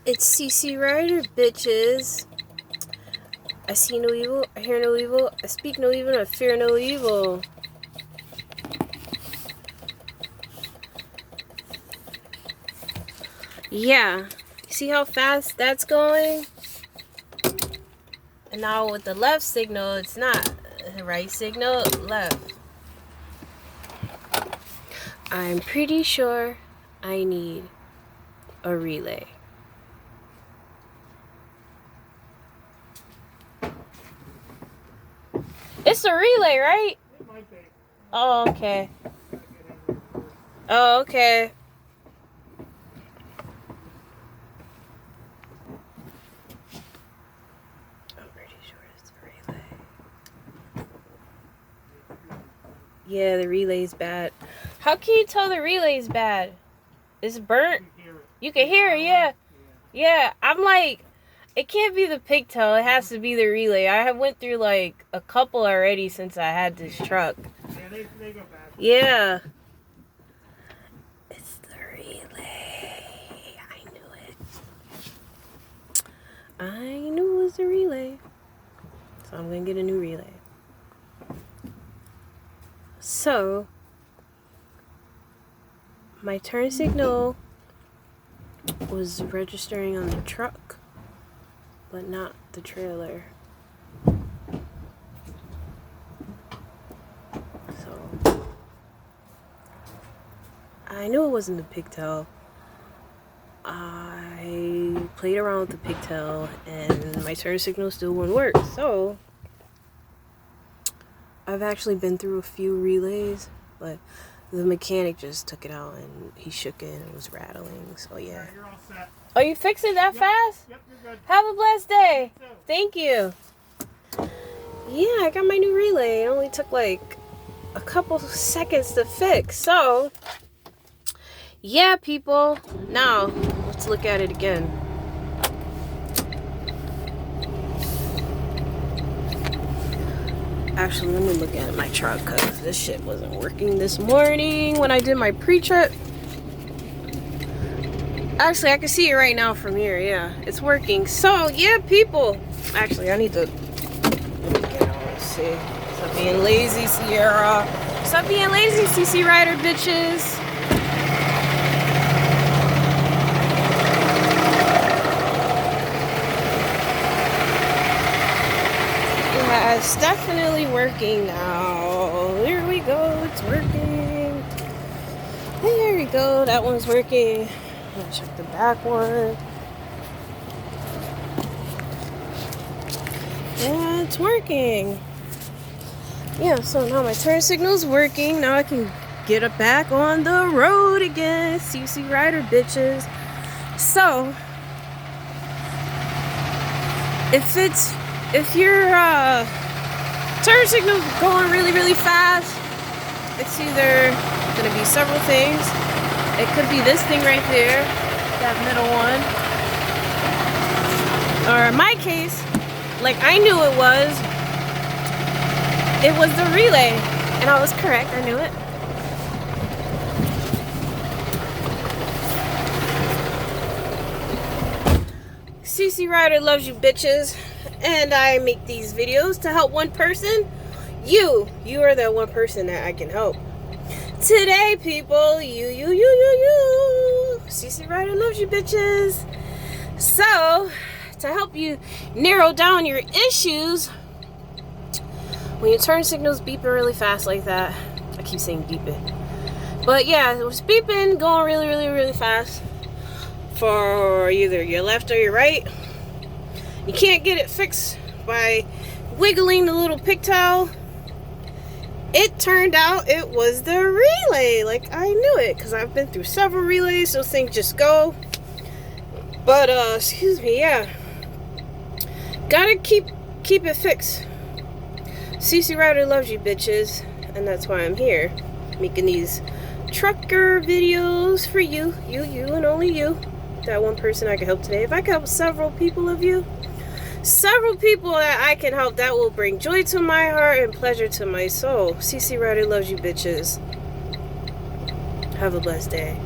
It's CC Rider, bitches. I see no evil, I hear no evil, I speak no evil, I fear no evil. Yeah, see how fast that's going? And now with the left signal, it's not right signal, left. I'm pretty sure I need a relay. It's a relay, right? It might be. Oh, okay. Oh, okay. I'm pretty sure it's a relay. Yeah, the relay's bad. How can you tell the relay's bad? It's burnt? You can hear it, yeah. Yeah, I'm like, it can't be the pigtail. It has to be the relay. I have went through like a couple already since I had this truck. Yeah, they go bad. Yeah. It's the relay. I knew it. I knew it was the relay. So I'm going to get a new relay. So, my turn signal was registering on the truck, but not the trailer. So I knew it wasn't the pigtail. I played around with the pigtail and my turn signal still wouldn't work. So I've actually been through a few relays, but the mechanic just took it out and he shook it and it was rattling. So yeah. Alright, you're all set. Oh, you fixed it that fast? Yep, you're good. Have a blessed day. You too. Thank you. Yeah, I got my new relay. It only took like a couple seconds to fix. So, yeah, people. Now, let's look at it again. Actually, let me look at my truck because this shit wasn't working this morning when I did my pre-trip. Actually, I can see it right now from here. Yeah, it's working. So, yeah, people. Actually, I need to... Let's see. Stop being lazy, Sierra. Stop being lazy, CC Rider, bitches. Yeah, it's definitely working now. There we go. It's working. There we go. That one's working. I'm gonna check the back one. Yeah, it's working. Yeah, so now my turn signal's working. Now I can get it back on the road again. CC Rider, bitches. So, if your turn signal's going really, really fast, it's either gonna be several things. It could be this thing right there, that middle one. Or in my case, like I knew it was the relay. And I was correct, I knew it. CC Rider loves you, bitches. And I make these videos to help one person. You are that one person that I can help. Today, people, you. CC Rider loves you, bitches. So, to help you narrow down your issues, when your turn signal's beeping really fast like that, I keep saying beeping, but yeah, it was beeping, going really, really, really fast for either your left or your right. You can't get it fixed by wiggling the little pigtail. It turned out it was the relay. Like, I knew it because I've been through several relays. Those things just go. But, excuse me, yeah. Gotta keep it fixed. CC Rider loves you, bitches. And that's why I'm here. Making these trucker videos for you. You, and only you. That one person I can help today. If I can help several people of you, several people that I can help, that will bring joy to my heart and pleasure to my soul. CC Rider loves you, bitches. Have a blessed day.